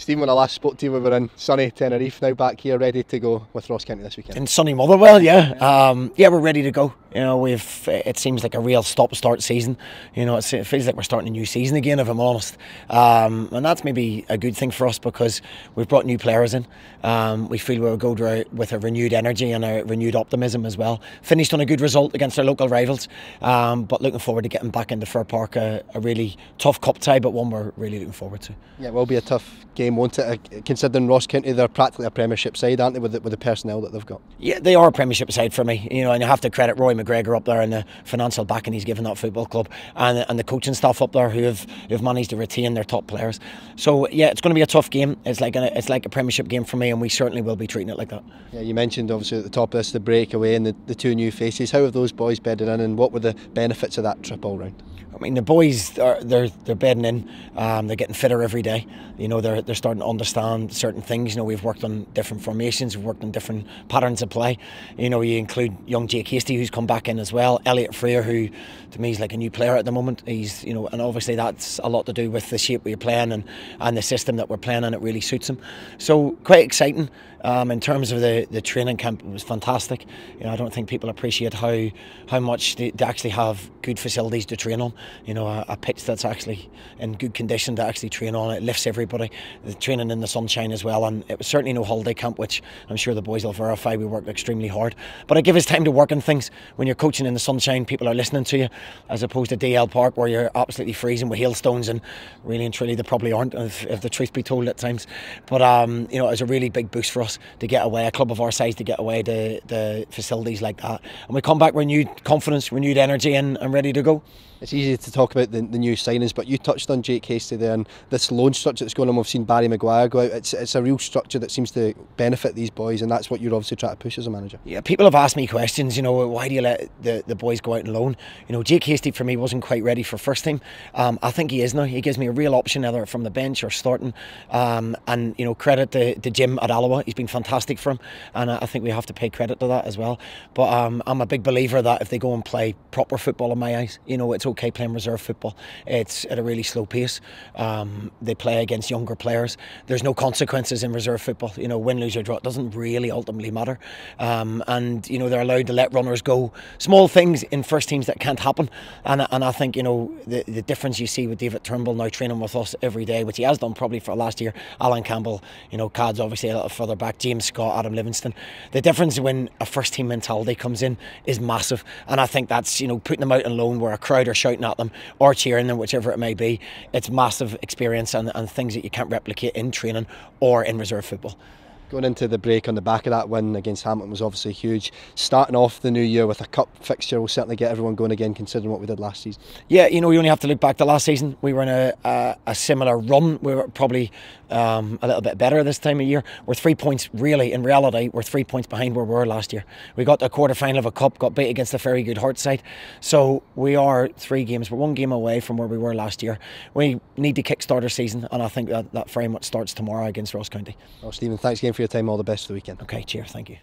Stephen, when I last spoke to you, we were in sunny Tenerife. Now back here, ready to go with Ross County this weekend. In sunny Motherwell, yeah. Yeah, we're ready to go. You know, it seems like a real stop-start season. You know, it feels like we're starting a new season again, if I'm honest. And that's maybe a good thing for us because we've brought new players in. We feel we'll go with a renewed energy and a renewed optimism as well. Finished on a good result against our local rivals, but looking forward to getting back into Fir Park, a really tough cup tie, but one we're really looking forward to. Yeah, it will be a tough game, won't it? Considering Ross County, they're practically a Premiership side, aren't they, with the personnel that they've got? Yeah, they are a Premiership side for me. You know, and you have to credit Roy McGregor up there and the financial backing he's given that football club, and the coaching staff up there who have managed to retain their top players. So yeah, it's going to be a tough game. It's like a Premiership game for me, and we certainly will be treating it like that. Yeah, you mentioned obviously at the top of this the breakaway and the two new faces. How have those boys bedded in, and what were the benefits of that trip all round? I mean, the boys they're bedding in. They're getting fitter every day. You know, they're starting to understand certain things. You know, we've worked on different formations, we've worked on different patterns of play. You know, you include young Jake Hasty, who's come back in as well. Elliot Freer, who to me is like a new player at the moment. He's, you know, and obviously that's a lot to do with the shape we're playing and the system that we're playing, and it really suits him. So quite exciting. In terms of the training camp, it was fantastic. You know, I don't think people appreciate how much they actually have good facilities to train on. You know, a pitch that's actually in good condition to actually train on. It lifts everybody. The training in the sunshine as well, and it was certainly no holiday camp, which I'm sure the boys will verify. We worked extremely hard, but it gives us time to work on things. When you're coaching in the sunshine, people are listening to you, as opposed to DL Park where you're absolutely freezing with hailstones, and really and truly they probably aren't, if the truth be told at times. But you know, it was a really big boost for us to get away, a club of our size, to get away to the facilities like that, and we come back with renewed confidence, renewed energy, and ready to go. It's easy to talk about the new signings, but you touched on Jake Hasty there, and this loan structure that's going on. We've seen Barry Maguire go out. It's a real structure that seems to benefit these boys, and that's what you're obviously trying to push as a manager. Yeah, people have asked me questions, you know, why do you let the boys go out and loan? You know, Jake Hasty for me wasn't quite ready for first team. I think he is now. He gives me a real option, either from the bench or starting. And you know, credit to Jim at Alloa. He's been fantastic for him, and I think we have to pay credit to that as well. But I'm a big believer that if they go and play proper football, in my eyes, you know, it's okay playing reserve football. It's at a really slow pace. They play against younger players. There's no consequences in reserve football. You know, win, lose or draw, it doesn't really ultimately matter. And you know, they're allowed to let runners go. Small things in first teams that can't happen. And I think, you know, the difference you see with David Turnbull now training with us every day, which he has done probably for last year. Alan Campbell, you know, Cad's obviously a little further back. James Scott, Adam Livingston. The difference when a first team mentality comes in is massive. And I think that's, you know, putting them out on loan where a crowd are shouting at them or cheering them, whichever it may be. It's massive experience and things that you can't replicate in training or in reserve football. Going into the break on the back of that win against Hamilton was obviously huge. Starting off the new year with a cup fixture will certainly get everyone going again, considering what we did last season. Yeah, you know, you only have to look back to last season. We were in a similar run. We were probably a little bit better this time of year. We're 3 points, really, in reality, we're 3 points behind where we were last year. We got to a quarter final of a cup, got beat against a very good Hearts side. So we are 3 games, we're 1 game away from where we were last year. We need to kickstart our season, and I think that very much starts tomorrow against Ross County. Well, Stephen, thanks again for your time. All the best for the weekend. Okay, cheers, thank you.